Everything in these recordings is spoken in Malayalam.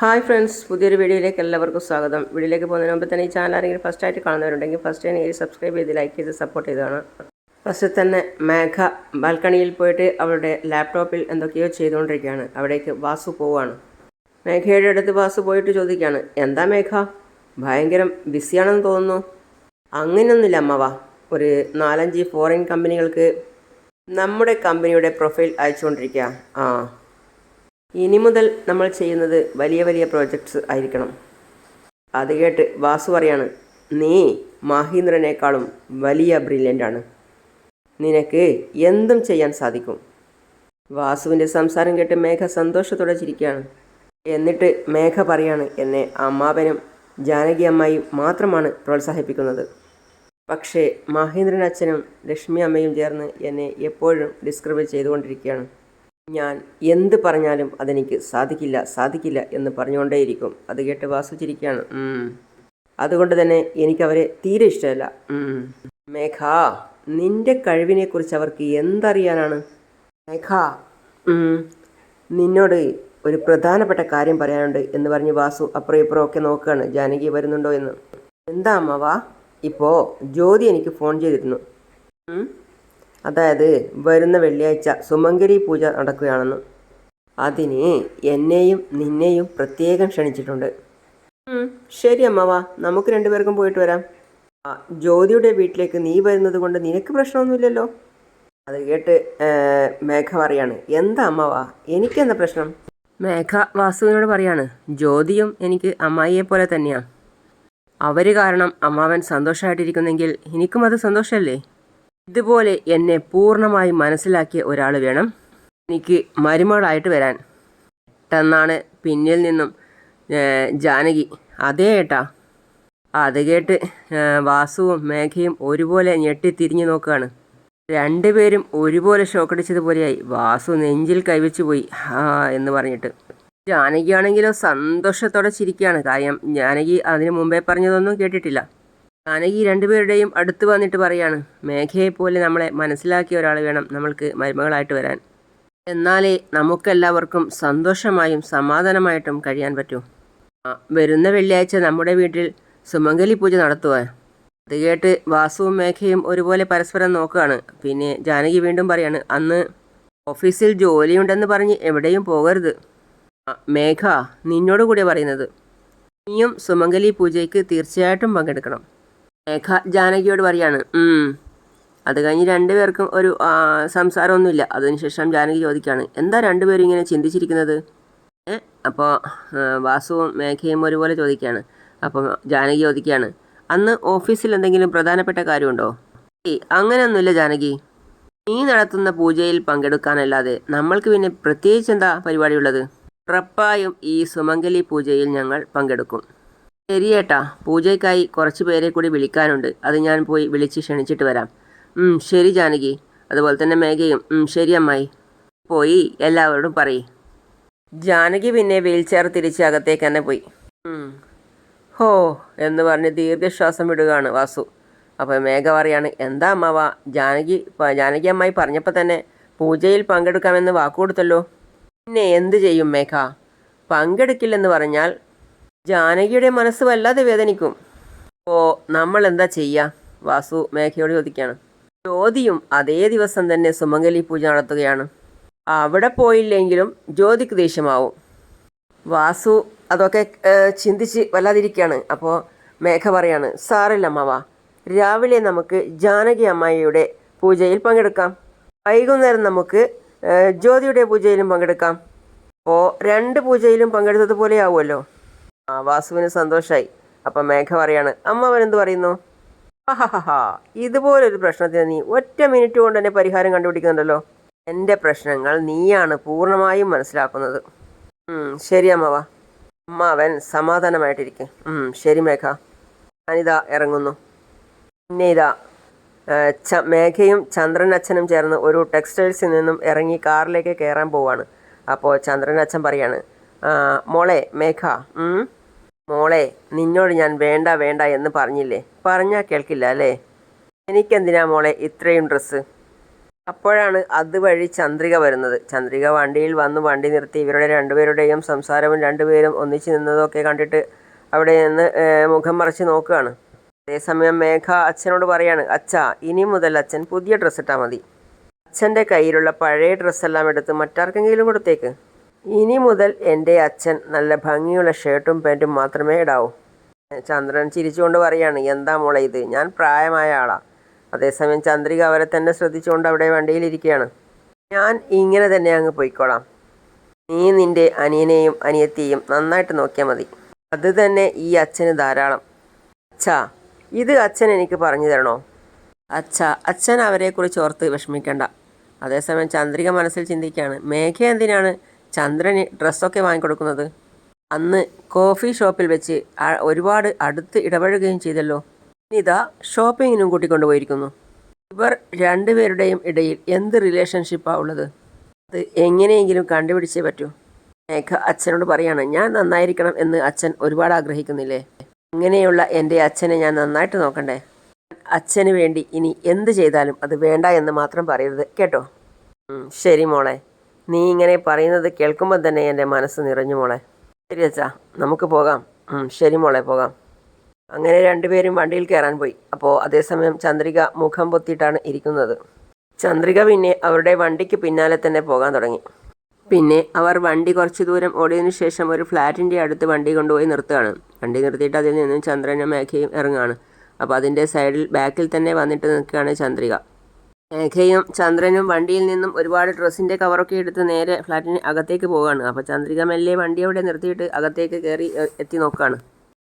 ഹായ് ഫ്രണ്ട്സ്, പുതിയൊരു വീഡിയോയിലേക്ക് എല്ലാവർക്കും സ്വാഗതം. വീഡിയോയിലേക്ക് പോകുന്നതിന് മുമ്പ് തന്നെ ഈ ചാനൽ ആരെങ്കിലും ഫസ്റ്റ് ആയിട്ട് കാണുന്നവരുണ്ടെങ്കിൽ ഫസ്റ്റ് തന്നെ സബ്സ്ക്രൈബ് ചെയ്ത് ലൈക്ക് ചെയ്ത് സപ്പോർട്ട് ചെയ്തതാണ്. ഫസ്റ്റ് തന്നെ മേഘ ബാൽക്കണിയിൽ പോയിട്ട് അവളുടെ ലാപ്ടോപ്പിൽ എന്തൊക്കെയോ ചെയ്തുകൊണ്ടിരിക്കുകയാണ്. അവിടേക്ക് വാസു പോവുകയാണ്. മേഘയുടെ അടുത്ത് വാസു പോയിട്ട് ചോദിക്കുകയാണ്, എന്താ മേഘ, ഭയങ്കര ബിസിയാണെന്ന് തോന്നുന്നു. അങ്ങനെയൊന്നുമില്ല അമ്മവാ, ഒരു 4-5 ഫോറിൻ കമ്പനികൾക്ക് നമ്മുടെ കമ്പനിയുടെ പ്രൊഫൈൽ അയച്ചുകൊണ്ടിരിക്കുക. ഇനി മുതൽ നമ്മൾ ചെയ്യുന്നത് വലിയ വലിയ പ്രോജക്ട്സ് ആയിരിക്കണം. അത് കേട്ട് വാസു പറയാണ്, നീ മഹീന്ദ്രനേക്കാളും വലിയ ബ്രില്യൻ്റാണ്, നിനക്ക് എന്തും ചെയ്യാൻ സാധിക്കും. വാസുവിൻ്റെ സംസാരം കേട്ട് മേഘ സന്തോഷത്തോടെ ചിരിക്കുകയാണ്. എന്നിട്ട് മേഘ പറയാണ്, എന്നെ അമ്മാവനും ജാനകി അമ്മായും മാത്രമാണ് പ്രോത്സാഹിപ്പിക്കുന്നത്. പക്ഷേ മഹീന്ദ്രൻ അച്ഛനും ലക്ഷ്മി അമ്മയും ചേർന്ന് എന്നെ എപ്പോഴും ഡിസ്ക്രൈബ് ചെയ്തുകൊണ്ടിരിക്കുകയാണ്. ഞാൻ എന്ത് പറഞ്ഞാലും അതെനിക്ക് സാധിക്കില്ല എന്ന് പറഞ്ഞുകൊണ്ടേയിരിക്കും. അത് കേട്ട് വാസു ചിരിക്കുകയാണ്. അതുകൊണ്ട് തന്നെ എനിക്കവരെ തീരെ ഇഷ്ടമല്ല. മേഘ, നിന്റെ കഴിവിനെക്കുറിച്ച് അവർക്ക് എന്തറിയാനാണ്? മേഘ, നിന്നോട് ഒരു പ്രധാനപ്പെട്ട കാര്യം പറയാനുണ്ട് എന്ന് പറഞ്ഞ് വാസു അപ്പുറം ഇപ്പുറം ഒക്കെ നോക്കുകയാണ്, ജാനകി വരുന്നുണ്ടോ എന്ന്. എന്താ അമ്മവാ? ഇപ്പോൾ ജ്യോതി എനിക്ക് ഫോൺ ചെയ്തിരുന്നു. അതായത് വരുന്ന വെള്ളിയാഴ്ച സുമംഗലി പൂജ നടക്കുകയാണെന്ന്. അതിന് എന്നെയും നിന്നെയും പ്രത്യേകം ക്ഷണിച്ചിട്ടുണ്ട്. ശരി അമ്മവാ, നമുക്ക് രണ്ടുപേർക്കും പോയിട്ട് വരാം. ജ്യോതിയുടെ വീട്ടിലേക്ക് നീ വരുന്നത് കൊണ്ട് നിനക്ക് പ്രശ്നമൊന്നുമില്ലല്ലോ. അത് കേട്ട് മേഘ പറയാണ്, എന്താ അമ്മവാ, എനിക്കെന്താ പ്രശ്നം? മേഘ വാസുവിനോട് പറയാണ്, ജ്യോതിയും എനിക്ക് അമ്മായിയെ പോലെ തന്നെയാണ്. അവർ കാരണം അമ്മാവൻ സന്തോഷമായിട്ടിരിക്കുന്നെങ്കിൽ എനിക്കും അത് സന്തോഷമല്ലേ. ഇതുപോലെ എന്നെ പൂർണ്ണമായി മനസ്സിലാക്കിയ ഒരാൾ വേണം എനിക്ക് മരുമകളായിട്ട് വരാൻ. പെട്ടെന്നാണ് പിന്നിൽ നിന്നും ജാനകി, അതേ ഏട്ടാ. അത് കേട്ട് വാസുവും മേഘയും ഒരുപോലെ ഞെട്ടിത്തിരിഞ്ഞു നോക്കുകയാണ്. രണ്ടുപേരും ഒരുപോലെ ഷോക്കടിച്ചതുപോലെയായി. വാസു നെഞ്ചിൽ കൈവച്ചു പോയി എന്ന് പറഞ്ഞിട്ട്. ജാനകിയാണെങ്കിലോ സന്തോഷത്തോടെ ചിരിക്കുകയാണ്. കാര്യം ജാനകി അതിനു മുമ്പേ പറഞ്ഞതൊന്നും കേട്ടിട്ടില്ല. ജാനകി രണ്ടുപേരുടെയും അടുത്ത് വന്നിട്ട് പറയാണ്, മേഘയെപ്പോലെ നമ്മളെ മനസ്സിലാക്കിയ ഒരാൾ വേണം നമ്മൾക്ക് മരുമകളായിട്ട് വരാൻ. എന്നാലേ നമുക്കെല്ലാവർക്കും സന്തോഷമായും സമാധാനമായിട്ടും കഴിയാൻ പറ്റൂ. വരുന്ന വെള്ളിയാഴ്ച നമ്മുടെ വീട്ടിൽ സുമംഗലി പൂജ നടത്തുക. അത് കേട്ട് വാസുവും മേഘയും ഒരുപോലെ പരസ്പരം നോക്കുകയാണ്. പിന്നെ ജാനകി വീണ്ടും പറയാണ്, അന്ന് ഓഫീസിൽ ജോലിയുണ്ടെന്ന് പറഞ്ഞ് എവിടെയും പോകരുത്. മേഘ, നിന്നോട് കൂടിയാണ് പറയുന്നത്. നീയും സുമംഗലി പൂജയ്ക്ക് തീർച്ചയായിട്ടും പങ്കെടുക്കണം. മേഘ ജാനകിയോട് പറയാണ്. അത് കഴിഞ്ഞ് രണ്ടുപേർക്കും ഒരു സംസാരമൊന്നുമില്ല. അതിനുശേഷം ജാനകി ചോദിക്കുകയാണ്, എന്താ രണ്ടുപേരും ഇങ്ങനെ ചിന്തിച്ചിരിക്കുന്നത്? അപ്പോൾ വാസുവും മേഘയും ഒരുപോലെ ചോദിക്കുകയാണ്. അപ്പോൾ ജാനകി ചോദിക്കുകയാണ്, അന്ന് ഓഫീസിൽ എന്തെങ്കിലും പ്രധാനപ്പെട്ട കാര്യമുണ്ടോ? അങ്ങനെയൊന്നുമില്ല ജാനകി, നീ നടത്തുന്ന പൂജയിൽ പങ്കെടുക്കാനല്ലാതെ നമ്മൾക്ക് പിന്നെ പ്രത്യേകിച്ച് എന്താ പരിപാടിയുള്ളത്? ഉറപ്പായും ഈ സുമംഗലി പൂജയിൽ ഞങ്ങൾ പങ്കെടുക്കും. ശരിയേട്ടാ, പൂജയ്ക്കായി കുറച്ച് പേരെ കൂടി വിളിക്കാനുണ്ട്. അത് ഞാൻ പോയി വിളിച്ച് ക്ഷണിച്ചിട്ട് വരാം. ശരി ജാനകി. അതുപോലെ തന്നെ മേഘയും ശരി അമ്മായി, പോയി എല്ലാവരോടും പറയും. ജാനകി പിന്നെ വീൽ ചെയർ തിരിച്ച് അകത്തേക്ക് തന്നെ പോയി. ഹോ എന്ന് പറഞ്ഞ് ദീർഘശ്വാസം വിടുകയാണ് വാസു. അപ്പോൾ മേഘ പറയാണ്, എന്താ അമ്മാവാ, ജാനകി അമ്മായി പറഞ്ഞപ്പോൾ തന്നെ പൂജയിൽ പങ്കെടുക്കാമെന്ന് വാക്കുകൊടുത്തല്ലോ. പിന്നെ എന്ത് ചെയ്യും മേഘ, പങ്കെടുക്കില്ലെന്ന് പറഞ്ഞാൽ ജാനകിയുടെ മനസ്സ് വല്ലാതെ വേദനിക്കും. അപ്പോൾ നമ്മൾ എന്താ ചെയ്യുക? വാസു മേഘയോട് ചോദിക്കുകയാണ്. ജ്യോതിയും അതേ ദിവസം തന്നെ സുമംഗലി പൂജ നടത്തുകയാണ്. അവിടെ പോയില്ലെങ്കിലും ജ്യോതിക്ക് ദേഷ്യമാവും. വാസു അതൊക്കെ ചിന്തിച്ച് വല്ലാതിരിക്കുകയാണ്. അപ്പോൾ മേഘ പറയാണ്, സാറില്ല അമ്മാവാ, രാവിലെ നമുക്ക് ജാനകി അമ്മായിയുടെ പൂജയിൽ പങ്കെടുക്കാം. വൈകുന്നേരം നമുക്ക് ജ്യോതിയുടെ പൂജയിലും പങ്കെടുക്കാം. അപ്പോൾ 2 പൂജയിലും പങ്കെടുത്തതുപോലെ ആവുമല്ലോ. വാസുവിന് സന്തോഷമായി. അപ്പം മേഘ പറയാണ്, അമ്മാവൻ എന്ത് പറയുന്നു? ഇതുപോലൊരു പ്രശ്നത്തിന് നീ ഒറ്റ മിനിറ്റ് കൊണ്ട് തന്നെ പരിഹാരം കണ്ടുപിടിക്കുന്നുണ്ടല്ലോ. എൻ്റെ പ്രശ്നങ്ങൾ നീയാണ് പൂർണ്ണമായും മനസ്സിലാക്കുന്നത്. ശരി അമ്മാവ, അമ്മാവൻ സമാധാനമായിട്ടിരിക്കും. ശരി മേഘ, ഞാനിതാ ഇറങ്ങുന്നു. പിന്നെ ഇതാ മേഘയും ചന്ദ്രൻ അച്ഛനും ചേർന്ന് ഒരു ടെക്സ്റ്റൈൽസിൽ നിന്നും ഇറങ്ങി കാറിലേക്ക് കയറാൻ പോവാണ്. അപ്പോൾ ചന്ദ്രൻ അച്ഛൻ പറയാണ്, മോളെ മേഘ, മോളെ, നിന്നോട് ഞാൻ വേണ്ട എന്ന് പറഞ്ഞില്ലേ? പറഞ്ഞാൽ കേൾക്കില്ല അല്ലേ? എനിക്കെന്തിനാ മോളെ ഇത്രയും ഡ്രസ്സ്? അപ്പോഴാണ് അതുവഴി ചന്ദ്രിക വരുന്നത്. ചന്ദ്രിക വണ്ടിയിൽ വന്ന് വണ്ടി നിർത്തി ഇവരുടെ രണ്ടുപേരുടെയും സംസാരവും രണ്ടുപേരും ഒന്നിച്ച് നിന്നതൊക്കെ കണ്ടിട്ട് അവിടെ നിന്ന് മുഖം മറച്ച് നോക്കുകയാണ്. അതേസമയം മേഘ അച്ഛനോട് പറയാണ്, അച്ഛാ ഇനി മുതൽ അച്ഛൻ പുതിയ ഡ്രസ്സ് ഇട്ടാൽ മതി. അച്ഛൻ്റെ കയ്യിലുള്ള പഴയ ഡ്രസ്സെല്ലാം എടുത്ത് മറ്റാർക്കെങ്കിലും കൊടുത്തേക്ക്. ഇനി മുതൽ എൻ്റെ അച്ഛൻ നല്ല ഭംഗിയുള്ള ഷർട്ടും പാൻറ്റും മാത്രമേ ഇടാവൂ. ചന്ദ്രൻ ചിരിച്ചുകൊണ്ട് പറയാണ്, എന്താ മോളെ ഇത്, ഞാൻ പ്രായമായ ആളാണ്. അതേസമയം ചന്ദ്രിക അവരെ തന്നെ ശ്രദ്ധിച്ചുകൊണ്ട് അവിടെ വണ്ടിയിലിരിക്കുകയാണ്. ഞാൻ ഇങ്ങനെ തന്നെ അങ്ങ് പോയിക്കോളാം. നീ നിൻ്റെ അനിയനെയും അനിയത്തിയെയും നന്നായിട്ട് നോക്കിയാൽ മതി. അത് തന്നെ ഈ അച്ഛന് ധാരാളം. അച്ഛാ ഇത് അച്ഛൻ എനിക്ക് പറഞ്ഞു തരണോ? അച്ഛാ അച്ഛൻ അവരെക്കുറിച്ച് ഓർത്ത് വിഷമിക്കണ്ട. അതേസമയം ചന്ദ്രിക മനസ്സിൽ ചിന്തിക്കുകയാണ്, മേഘ എന്തിനാണ് ചന്ദ്രന് ഡ്രസ്സൊക്കെ വാങ്ങിക്കൊടുക്കുന്നത്? അന്ന് കോഫി ഷോപ്പിൽ വെച്ച് ഒരുപാട് അടുത്ത് ഇടപഴകുകയും ചെയ്തല്ലോ. ഇതാ ഷോപ്പിങ്ങിനും കൂട്ടിക്കൊണ്ടു പോയിരിക്കുന്നു. ഇവർ രണ്ടുപേരുടെയും ഇടയിൽ എന്ത് റിലേഷൻഷിപ്പാണ് ഉള്ളത്? അത് എങ്ങനെയെങ്കിലും കണ്ടുപിടിച്ചേ പറ്റൂ. മേഘ അച്ഛനോട് പറയാണ്, ഞാൻ നന്നായിരിക്കണം എന്ന് അച്ഛൻ ഒരുപാട് ആഗ്രഹിക്കുന്നില്ലേ? അങ്ങനെയുള്ള എൻ്റെ അച്ഛനെ ഞാൻ നന്നായിട്ട് നോക്കണ്ടേ? അച്ഛന് വേണ്ടി ഇനി എന്ത് ചെയ്താലും അത് വേണ്ട എന്ന് മാത്രം പറയരുത് കേട്ടോ. ശരി മോളെ, നീ ഇങ്ങനെ പറയുന്നത് കേൾക്കുമ്പോൾ തന്നെ എൻ്റെ മനസ്സ് നിറഞ്ഞു മോളെ. ശരി അച്ഛാ, നമുക്ക് പോകാം. ശരി മോളെ, പോകാം. അങ്ങനെ രണ്ടുപേരും വണ്ടിയിൽ കയറാൻ പോയി. അപ്പോൾ അതേസമയം ചന്ദ്രിക മുഖം പൊത്തിയിട്ടാണ് ഇരിക്കുന്നത്. ചന്ദ്രിക പിന്നെ അവരുടെ വണ്ടിക്ക് പിന്നാലെ തന്നെ പോകാൻ തുടങ്ങി. പിന്നെ അവർ വണ്ടി കുറച്ച് ദൂരം ഓടിയതിനു ശേഷം ഒരു ഫ്ലാറ്റിൻ്റെ അടുത്ത് വണ്ടി കൊണ്ടുപോയി നിർത്തുകയാണ്. വണ്ടി നിർത്തിയിട്ട് അതിൽ നിന്നും ചന്ദ്രനും മേഘയും ഇറങ്ങുകയാണ്. അപ്പോൾ അതിൻ്റെ സൈഡിൽ ബാക്കിൽ തന്നെ വന്നിട്ട് നിൽക്കുകയാണ് ചന്ദ്രിക. മേഘയും ചന്ദ്രനും വണ്ടിയിൽ നിന്നും ഒരുപാട് ഡ്രസ്സിൻ്റെ കവറൊക്കെ എടുത്ത് നേരെ ഫ്ലാറ്റിന് അകത്തേക്ക് പോവുകയാണ്. അപ്പോൾ ചന്ദ്രിക മെല്ലെ വണ്ടി അവിടെ നിർത്തിയിട്ട് അകത്തേക്ക് കയറി എത്തി നോക്കുകയാണ്.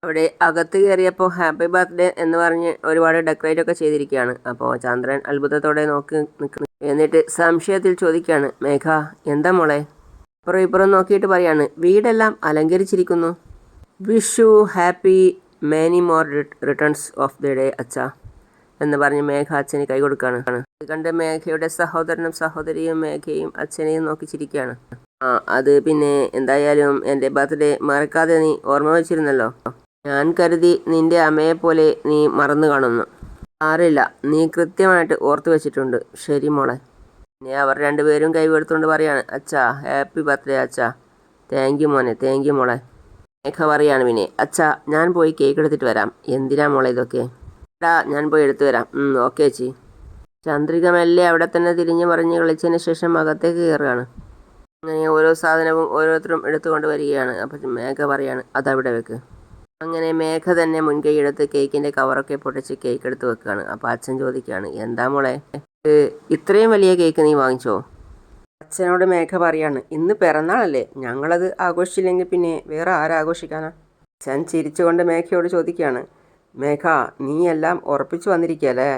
അവിടെ അകത്ത് കയറിയപ്പോൾ ഹാപ്പി ബർത്ത്ഡേ എന്ന് പറഞ്ഞ് ഒരുപാട് ഡെക്കറേറ്റ് ഒക്കെ ചെയ്തിരിക്കുകയാണ്. അപ്പോൾ ചന്ദ്രൻ അത്ഭുതത്തോടെ നോക്കി നിൽക്കുന്നു. എന്നിട്ട് സംശയത്തിൽ ചോദിക്കുകയാണ്, മേഘ എന്താ മോളെ? അപ്പുറം ഇപ്പുറം നോക്കിയിട്ട് പറയാണ്, വീടെല്ലാം അലങ്കരിച്ചിരിക്കുന്നു. Wish you happy many more returns of the day അച്ഛാ എന്ന് പറഞ്ഞ് മേഘ അച്ഛന് കൈ കൊടുക്കുകയാണ്. ഇത് കണ്ട് മേഘയുടെ സഹോദരനും സഹോദരിയും മേഘയും അച്ഛനെയും നോക്കി ചിരിക്കുകയാണ്. അത് പിന്നെ എന്തായാലും എൻ്റെ ബർത്ത്ഡേ മറക്കാതെ നീ ഓർമ്മ വെച്ചിരുന്നല്ലോ. ഞാൻ കരുതി നിൻ്റെ അമ്മയെപ്പോലെ നീ മറന്നു കാണുന്നു. അറിയില്ല, നീ കൃത്യമായിട്ട് ഓർത്തു വെച്ചിട്ടുണ്ട്. ശരി മോളെ. പിന്നെ അവർ രണ്ടുപേരും കൈ കൊടുത്തുകൊണ്ട് പറയാണ്, അച്ഛാ ഹാപ്പി ബർത്ത്ഡേ അച്ഛാ. താങ്ക് യു മോനെ, താങ്ക് യു മോളെ. മേഘ പറയാണ് പിന്നെ, അച്ഛാ ഞാൻ പോയി കേക്ക് എടുത്തിട്ട് വരാം. എന്തിനാ മോളെ ഇതൊക്കെ? ഞാൻ പോയി എടുത്തു വരാം. ഓക്കെ ചേച്ചി. ചന്ദ്രിക മെല്ലെ അവിടെ തന്നെ തിരിഞ്ഞു മറിഞ്ഞ് കളിച്ചതിന് ശേഷം അകത്തേക്ക് കയറുകയാണ്. അങ്ങനെ ഓരോ സാധനവും ഓരോരുത്തരും എടുത്തുകൊണ്ട് വരികയാണ്. അപ്പം മേഘ പറയാണ്, അതവിടെ വെക്ക്. അങ്ങനെ മേഘ തന്നെ മുൻകൈ എടുത്ത് കേക്കിൻ്റെ കവറൊക്കെ പൊട്ടിച്ച് കേക്ക് എടുത്ത് വെക്കുകയാണ്. അപ്പോൾ അച്ഛൻ ചോദിക്കുകയാണ്, എന്താ മോളെ ഇത്രയും വലിയ കേക്ക് നീ വാങ്ങിച്ചോ? അച്ഛനോട് മേഘ പറയാണ്, ഇന്ന് പിറന്നാളല്ലേ, ഞങ്ങളത് ആഘോഷിച്ചില്ലെങ്കിൽ പിന്നെ വേറെ ആരാഘോഷിക്കാനാ? അച്ഛൻ ചിരിച്ചുകൊണ്ട് മേഘയോട് ചോദിക്കുകയാണ്, മേഘ നീ എല്ലാം ഉറപ്പിച്ചു വന്നിരിക്കുകയല്ലേ?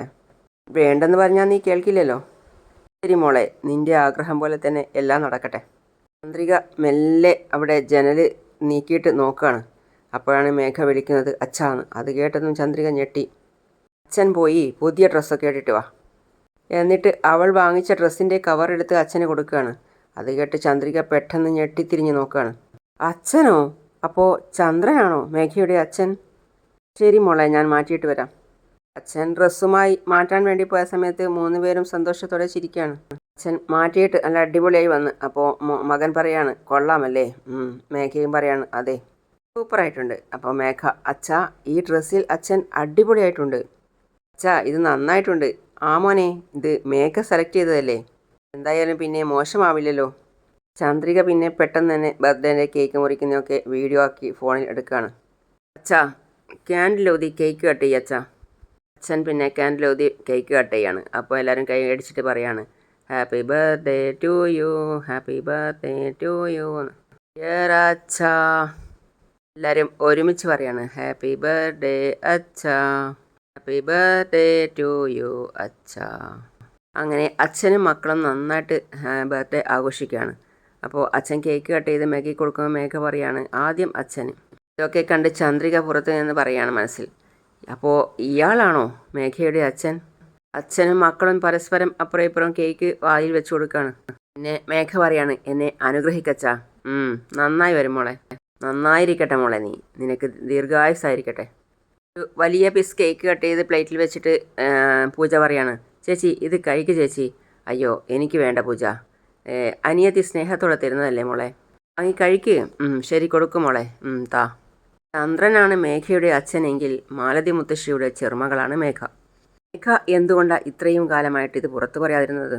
വേണ്ടെന്ന് പറഞ്ഞാൽ നീ കേൾക്കില്ലല്ലോ. ശരി മോളെ, നിൻ്റെ ആഗ്രഹം പോലെ തന്നെ എല്ലാം നടക്കട്ടെ. ചന്ദ്രിക മെല്ലെ അവിടെ ജനൽ നീക്കിയിട്ട് നോക്കുകയാണ്. അപ്പോഴാണ് മേഘ വിളിക്കുന്നത് അച്ഛാന്ന്. അത് കേട്ടതും ചന്ദ്രിക ഞെട്ടി. അച്ഛൻ പോയി പുതിയ ഡ്രസ്സൊക്കെ ഇട്ടിട്ട് വാ. എന്നിട്ട് അവൾ വാങ്ങിച്ച ഡ്രസ്സിൻ്റെ കവർ എടുത്ത് അച്ഛന് കൊടുക്കുകയാണ്. അത് കേട്ട് ചന്ദ്രിക പെട്ടെന്ന് ഞെട്ടിത്തിരിഞ്ഞ് നോക്കുകയാണ്. അച്ഛനോ? അപ്പോൾ ചന്ദ്രനാണോ മേഘയുടെ അച്ഛൻ? ശരി മോളെ, ഞാൻ മാറ്റിയിട്ട് വരാം. അച്ഛൻ ഡ്രസ്സുമായി മാറ്റാൻ വേണ്ടി പോയ സമയത്ത് 3 പേരും സന്തോഷത്തോടെ ചിരിക്കുകയാണ്. അച്ഛൻ മാറ്റിയിട്ട് നല്ല അടിപൊളിയായി വന്ന്. അപ്പോൾ മകൻ പറയാണ്, കൊള്ളാമല്ലേ? മേഘയും പറയാണ്, അതെ സൂപ്പറായിട്ടുണ്ട്. അപ്പോൾ മേഘ, അച്ഛാ ഈ ഡ്രസ്സിൽ അച്ഛൻ അടിപൊളിയായിട്ടുണ്ട്. അച്ഛാ ഇത് നന്നായിട്ടുണ്ട്. ആ മോനെ, ഇത് മേഘ സെലക്ട് ചെയ്തതല്ലേ? എന്തായാലും പിന്നെ മോശമാവില്ലല്ലോ. ചന്ദ്രിക പിന്നെ പെട്ടെന്ന് തന്നെ ബർത്ത്ഡേൻ്റെ കേക്ക് മുറിക്കുന്നതൊക്കെ വീഡിയോ ആക്കി ഫോണിൽ എടുക്കുകയാണ്. അച്ഛാ ക്യാൻഡിൽ ഊതി കേക്ക് കട്ട് ചെയ്യുക അച്ഛാ. അച്ഛൻ പിന്നെ ക്യാൻഡിൽ ഊതി കേക്ക് കട്ട് ചെയ്യാണ്. അപ്പോൾ എല്ലാവരും കൈ അടിച്ചിട്ട് പറയാണ്, happy birthday to you, happy birthday to you അച്ഛാ. എല്ലാവരും ഒരുമിച്ച് പറയാണ്, ഹാപ്പി ബർത്ത്ഡേ അച്ഛാ, ഹാപ്പി ബർത്ത്ഡേ ടു യു അച്ഛാ. അങ്ങനെ അച്ഛനും മക്കളും നന്നായിട്ട് ബർത്ത്ഡേ ആഘോഷിക്കുകയാണ്. അപ്പോൾ അച്ഛൻ കേക്ക് കട്ട് ചെയ്ത് മേഘ കൊടുക്കുമ്പോൾ മേഘ പറയാണ്, ആദ്യം അച്ഛന്. ഇതൊക്കെ കണ്ട് ചന്ദ്രിക പുറത്ത് നിന്ന് പറയാണ് മനസ്സിൽ, അപ്പോൾ ഇയാളാണോ മേഘയുടെ അച്ഛൻ? അച്ഛനും മക്കളും പരസ്പരം അപ്പുറം ഇപ്പുറം കേക്ക് വായിൽ വെച്ച് കൊടുക്കുകയാണ്. പിന്നെ മേഘ പറയാണ്, എന്നെ അനുഗ്രഹിക്കച്ചാ. നന്നായി വരും മോളെ, നന്നായിരിക്കട്ടെ മോളെ, നിനക്ക് ദീർഘായുസ്സായിരിക്കട്ടെ. ഒരു വലിയ പീസ് കേക്ക് കട്ട് ചെയ്ത് പ്ലേറ്റിൽ വെച്ചിട്ട് പൂജ പറയാണ്, ചേച്ചി ഇത് കഴിക്ക് ചേച്ചി. അയ്യോ എനിക്ക് വേണ്ട പൂജ. അനിയത്തി സ്നേഹത്തോടെ തരുന്നതല്ലേ മോളെ. വാങ്ങി കഴിക്ക്. ശരി കൊടുക്കും മോളെ. താ. ചന്ദ്രനാണ് മേഘയുടെ അച്ഛനെങ്കിൽ മാലതി മുത്തശ്ശിയുടെ ചെറുമകളാണ് മേഘ. മേഘ എന്തുകൊണ്ടാണ് ഇത്രയും കാലമായിട്ട് ഇത് പുറത്തു പറയാതിരുന്നത്?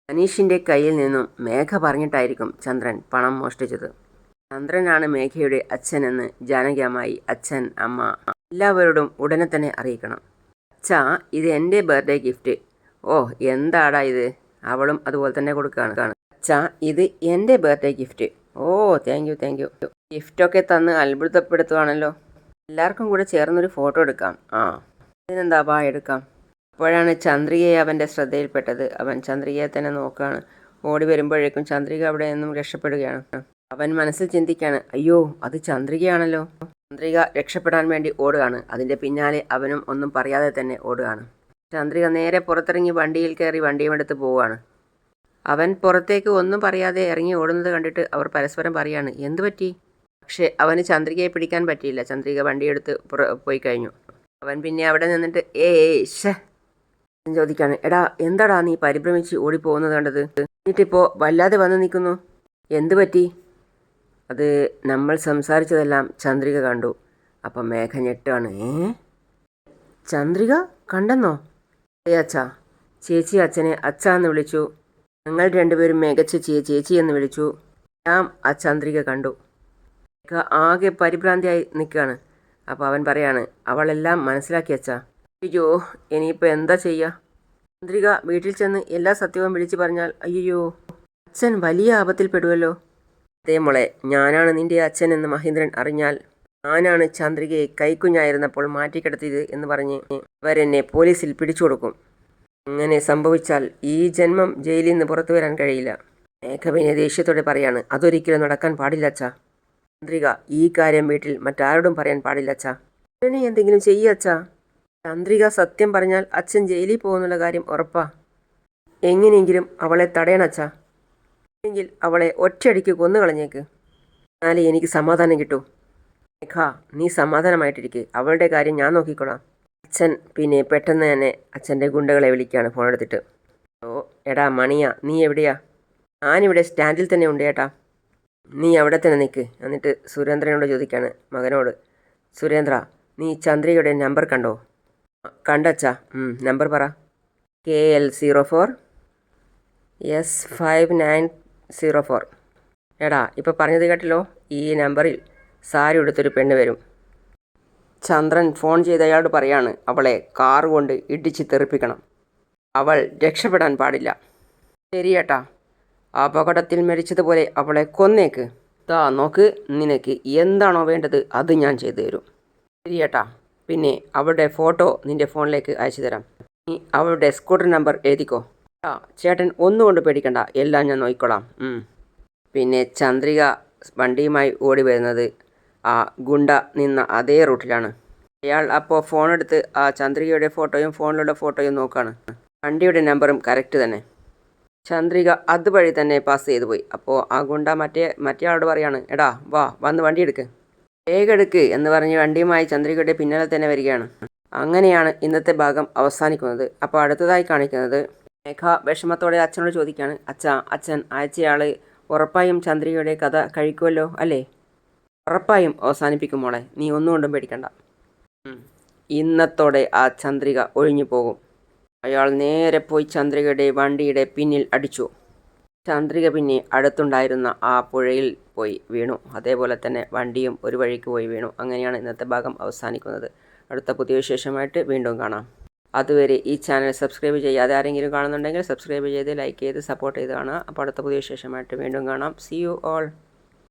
അനീഷിൻ്റെ കയ്യിൽ നിന്നും മേഘ പറഞ്ഞിട്ടായിരിക്കും ചന്ദ്രൻ പണം മോഷ്ടിച്ചത്. ചന്ദ്രനാണ് മേഘയുടെ അച്ഛനെന്ന് ജാനകിയമ്മായി, അച്ഛൻ, അമ്മ എല്ലാവരോടും ഉടനെ തന്നെ അറിയിക്കണം. അച്ഛാ, ഇത് എൻ്റെ ബർത്ത്ഡേ ഗിഫ്റ്റ്. ഓ എന്താടാ ഇത്? അവളും അതുപോലെ തന്നെ കൊടുക്കുകയാണ്. അച്ഛാ, ഇത് എൻ്റെ ബർത്ത്ഡേ ഗിഫ്റ്റ്. ഓ താങ്ക് യു. ഗിഫ്റ്റൊക്കെ തന്ന് അത്ഭുതപ്പെടുത്തുവാണല്ലോ. എല്ലാവർക്കും കൂടെ ചേർന്നൊരു ഫോട്ടോ എടുക്കാം. ഇതിനെന്താ, വാ എടുക്കാം. അപ്പോഴാണ് ചന്ദ്രികയെ അവൻ്റെ ശ്രദ്ധയിൽപ്പെട്ടത്. അവൻ ചന്ദ്രികയെ തന്നെ നോക്കുകയാണ്. ഓടി വരുമ്പോഴേക്കും ചന്ദ്രിക അവിടെ നിന്നും രക്ഷപ്പെടുകയാണ്. അവൻ മനസ്സിൽ ചിന്തിക്കുകയാണ്, അയ്യോ അത് ചന്ദ്രികയാണല്ലോ. ചന്ദ്രിക രക്ഷപ്പെടാൻ വേണ്ടി ഓടുകയാണ്. അതിൻ്റെ പിന്നാലെ അവനും ഒന്നും പറയാതെ തന്നെ ഓടുകയാണ്. ചന്ദ്രിക നേരെ പുറത്തിറങ്ങി വണ്ടിയിൽ കയറി വണ്ടിയുമെടുത്ത് പോവുകയാണ്. അവൻ പുറത്തേക്ക് ഒന്നും പറയാതെ ഇറങ്ങി ഓടുന്നത് കണ്ടിട്ട് അവർ പരസ്പരം പറയാണ്, എന്തു പറ്റി? പക്ഷേ അവന് ചന്ദ്രികയെ പിടിക്കാൻ പറ്റിയില്ല. ചന്ദ്രിക വണ്ടിയെടുത്ത് പോയി കഴിഞ്ഞു. അവൻ പിന്നെ അവിടെ നിന്നിട്ട് ചോദിക്കാണ്, എടാ എന്താടാ നീ പരിഭ്രമിച്ച് ഓടിപ്പോകുന്നത് കണ്ടത്? എന്നിട്ടിപ്പോൾ വല്ലാതെ വന്ന് നിൽക്കുന്നു. എന്തു പറ്റി? അത് നമ്മൾ സംസാരിച്ചതെല്ലാം ചന്ദ്രിക കണ്ടു. അപ്പം മേഘ ഞെട്ടാണ്. ചന്ദ്രിക കണ്ടെന്നോ? അച്ഛാ, ചേച്ചി അച്ഛനെ അച്ഛാന്ന് വിളിച്ചു. ഞങ്ങൾ രണ്ടുപേരും മേഘ ചേച്ചി എന്ന് വിളിച്ചു. ഞാൻ ആ ചന്ദ്രിക കണ്ടു. മേഘ ആകെ പരിഭ്രാന്തിയായി നിൽക്കുകയാണ്. അപ്പോൾ അവൻ പറയാണ്, അവളെല്ലാം മനസ്സിലാക്കി അച്ഛാ. അയ്യോ ഇനിയിപ്പോൾ എന്താ ചെയ്യുക? ചന്ദ്രിക വീട്ടിൽ ചെന്ന് എല്ലാ സത്യവും വിളിച്ചു പറഞ്ഞാൽ അയ്യോ അച്ഛൻ വലിയ ആപത്തിൽപ്പെടുമല്ലോ. അതേ മോളെ, ഞാനാണ് നിന്റെ അച്ഛൻ എന്ന് മഹേന്ദ്രൻ അറിഞ്ഞാൽ ഞാനാണ് ചന്ദ്രികയെ കൈക്കുഞ്ഞായിരുന്നപ്പോൾ മാറ്റിക്കിടത്തിയത് എന്ന് പറഞ്ഞ് അവരെന്നെ പോലീസിൽ പിടിച്ചു കൊടുക്കും. അങ്ങനെ സംഭവിച്ചാൽ ഈ ജന്മം ജയിലിൽ നിന്ന് പുറത്തു വരാൻ കഴിയില്ല. മേഘവിനെ ദേഷ്യത്തോടെ പറയാണ്, അതൊരിക്കലും നടക്കാൻ പാടില്ല അച്ഛാ. ചന്ദ്രിക ഈ കാര്യം വീട്ടിൽ മറ്റാരോടും പറയാൻ പാടില്ല അച്ഛാ. ഉടനെ എന്തെങ്കിലും ചെയ്യ അച്ഛാ. ചന്ദ്രിക സത്യം പറഞ്ഞാൽ അച്ഛൻ ജയിലിൽ പോകുന്നുള്ള കാര്യം ഉറപ്പാ. എങ്ങനെയെങ്കിലും അവളെ തടയണച്ചാ. അല്ലെങ്കിൽ അവളെ ഒറ്റയടിക്ക് കൊന്നുകളഞ്ഞേക്ക്. എന്നാലേ എനിക്ക് സമാധാനം കിട്ടൂ. മേഘ, നീ സമാധാനമായിട്ടിരിക്കുക. അവളുടെ കാര്യം ഞാൻ നോക്കിക്കോളാം. അച്ഛൻ പിന്നെ പെട്ടെന്ന് തന്നെ അച്ഛൻ്റെ ഗുണ്ടകളെ വിളിക്കുകയാണ് ഫോൺ എടുത്തിട്ട്. ഓ എടാ മണിയാ, നീ എവിടെയാ? ഞാനിവിടെ സ്റ്റാൻഡിൽ തന്നെ ഉണ്ട് ചേട്ടാ. നീ അവിടെ തന്നെ നിൽക്ക്. എന്നിട്ട് സുരേന്ദ്രനോട് ചോദിക്കുകയാണ്, മകനോട്, സുരേന്ദ്ര നീ ചന്ദ്രികയുടെ നമ്പർ കണ്ടോ? കണ്ടച്ചാ. നമ്പർ പറ. KL04 S5904. എടാ ഇപ്പോൾ പറഞ്ഞത് കേട്ടല്ലോ. ഈ നമ്പറിൽ സാരി എടുത്തൊരു പെണ്ണ് വരും. ചന്ദ്രൻ ഫോൺ ചെയ്ത് അയാളോട് പറയാണ്, അവളെ കാർ കൊണ്ട് ഇടിച്ച് തെറിപ്പിക്കണം. അവൾ രക്ഷപ്പെടാൻ പാടില്ല. ശരിയേട്ടാ, അപകടത്തിൽ മരിച്ചതുപോലെ അവളെ കൊന്നേക്ക്. നോക്ക്, നിനക്ക് എന്താണോ വേണ്ടത് അത് ഞാൻ ചെയ്തു തരും. ശരിയേട്ടാ. പിന്നെ അവളുടെ ഫോട്ടോ നിൻ്റെ ഫോണിലേക്ക് അയച്ചു തരാം. നീ അവളുടെ സ്കൂട്ടർ നമ്പർ എഴുതിക്കോ. ചേട്ടൻ ഒന്നുകൊണ്ട് പേടിക്കണ്ട, എല്ലാം ഞാൻ നോക്കിക്കോളാം. പിന്നെ ചന്ദ്രിക വണ്ടിയുമായി ഓടി വരുന്നത് ആ ഗുണ്ട നിന്ന അതേ റൂട്ടിലാണ്. അയാൾ അപ്പോൾ ഫോണെടുത്ത് ആ ചന്ദ്രികയുടെ ഫോട്ടോയും ഫോണിലുള്ള ഫോട്ടോയും നോക്കുകയാണ്. വണ്ടിയുടെ നമ്പറും കറക്റ്റ് തന്നെ. ചന്ദ്രിക അതുവഴി തന്നെ പാസ് ചെയ്തു പോയി. അപ്പോൾ ആ ഗുണ്ട മറ്റേ ആളോട് പറയാണ്, എടാ വാ, വന്ന് വണ്ടി എടുക്ക്, വേഗം എടുക്ക് എന്ന് പറഞ്ഞ് വണ്ടിയുമായി ചന്ദ്രികയുടെ പിന്നാലെ തന്നെ വരികയാണ്. അങ്ങനെയാണ് ഇന്നത്തെ ഭാഗം അവസാനിക്കുന്നത്. അപ്പോൾ അടുത്തതായി കാണിക്കുന്നത് മേഘ വിഷമത്തോടെ അച്ഛനോട് ചോദിക്കുകയാണ്, അച്ഛൻ അയച്ചയാൾ ഉറപ്പായും ചന്ദ്രികയുടെ കഥ കഴിക്കുമല്ലോ അല്ലേ? ഉറപ്പായും അവസാനിപ്പിക്കും മോളെ, നീ ഒന്നുകൊണ്ടും പേടിക്കണ്ട. ഇന്നത്തോടെ ആ ചന്ദ്രിക ഒഴിഞ്ഞു പോകും. അയാൾ നേരെ പോയി ചന്ദ്രികയുടെ വണ്ടിയുടെ പിന്നിൽ അടിച്ചു. ചന്ദ്രിക പിന്നെ അടുത്തുണ്ടായിരുന്ന ആ പുഴയിൽ പോയി വീണു. അതേപോലെ തന്നെ വണ്ടിയും ഒരു വഴിക്ക് പോയി വീണു. അങ്ങനെയാണ് ഇന്നത്തെ ഭാഗം അവസാനിക്കുന്നത്. അടുത്ത പുതിയ വിശേഷമായിട്ട് വീണ്ടും കാണാം. അതുവരെ ഈ ചാനൽ സബ്സ്ക്രൈബ് ചെയ്യാതെ ആരെങ്കിലും കാണുന്നുണ്ടെങ്കിൽ സബ്സ്ക്രൈബ് ചെയ്ത് ലൈക്ക് ചെയ്ത് സപ്പോർട്ട് ചെയ്ത് കാണുക. അപ്പോൾ അടുത്ത പുതിയ വിശേഷമായിട്ട് വീണ്ടും കാണാം. See you all.